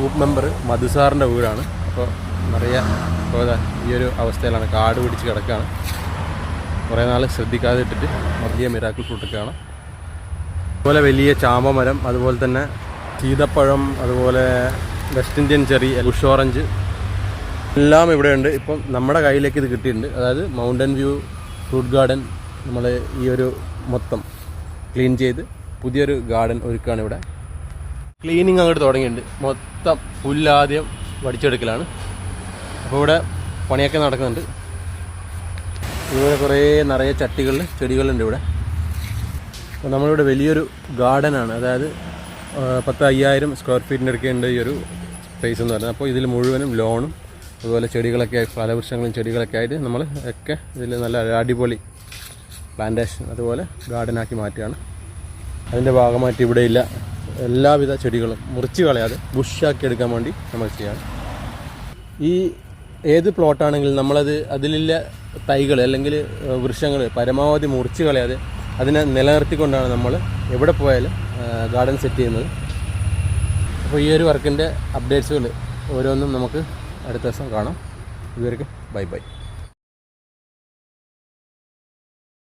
Group member മധുസാറിൻ്റെ വീടാണ്. അപ്പോൾ നിറയെ ഈ ഒരു അവസ്ഥയിലാണ്, കാട് പിടിച്ച് കിടക്കുകയാണ്. കുറേ നാൾ ശ്രദ്ധിക്കാതെ ഇട്ടിട്ട് വലിയ മിറാക്കിൾ ഫ്രൂട്ടൊക്കെയാണ്. അതുപോലെ വലിയ ചാമ്പമരം, അതുപോലെ തന്നെ സീതപ്പഴം, അതുപോലെ west Indian cherry, Bush orange എല്ലാം ഇവിടെയുണ്ട്. ഇപ്പം നമ്മുടെ കയ്യിലേക്ക് ഇത് കിട്ടിയിട്ടുണ്ട്. അതായത് മൗണ്ടൻ വ്യൂ ഫ്രൂട്ട് ഗാർഡൻ നമ്മൾ ഈ ഒരു മൊത്തം ക്ലീൻ ചെയ്ത് പുതിയൊരു ഗാർഡൻ ഒരുക്കുകയാണ്. ഇവിടെ ക്ലീനിങ് അങ്ങോട്ട് തുടങ്ങിയിട്ടുണ്ട്. മൊത്തം പുല്ലാദ്യം വടിച്ചെടുക്കലാണ്. അപ്പോൾ ഇവിടെ പണിയൊക്കെ നടക്കുന്നുണ്ട്. ഇതുപോലെ കുറേ നിറയെ ചട്ടികളിൽ ചെടികളുണ്ട് ഇവിടെ. അപ്പോൾ നമ്മളിവിടെ വലിയൊരു ഗാർഡനാണ്. അതായത് 10,000 സ്ക്വയർ ഫീറ്റിൻ്റെ അടുക്കുണ്ട് ഈ ഒരു സ്പേസ് എന്ന് പറയുന്നത്. അപ്പോൾ ഇതിൽ മുഴുവനും ലോണും അതുപോലെ ചെടികളൊക്കെ, ഫലവൃക്ഷങ്ങളും ചെടികളൊക്കെ ആയിട്ട് നമ്മൾ ഒക്കെ ഇതിൽ നല്ല അടിപൊളി പ്ലാന്റേഷൻ അതുപോലെ ഗാർഡനാക്കി മാറ്റുകയാണ്. അതിൻ്റെ ഭാഗമായിട്ട് ഇവിടെയില്ല എല്ലാവിധ ചെടികളും മുറിച്ച് കളയാതെ ബുഷാക്കി എടുക്കാൻ വേണ്ടി നമ്മൾ ചെയ്യാണ്. ഈ ഏത് പ്ലോട്ടാണെങ്കിലും നമ്മളത് അതിലുള്ള തൈകൾ അല്ലെങ്കിൽ വൃക്ഷങ്ങൾ പരമാവധി മുറിച്ച് കളയാതെ അതിനെ നിലനിർത്തിക്കൊണ്ടാണ് നമ്മൾ എവിടെ പോയാലും ഗാർഡൻ സെറ്റ് ചെയ്യുന്നത്. അപ്പോൾ ഈ ഒരു വർക്കിൻ്റെ അപ്ഡേറ്റ്സുകൾ ഓരോന്നും നമുക്ക് അടുത്ത ദിവസം കാണാം. ഇതുവരെയ്ക്കും ബൈ ബൈ.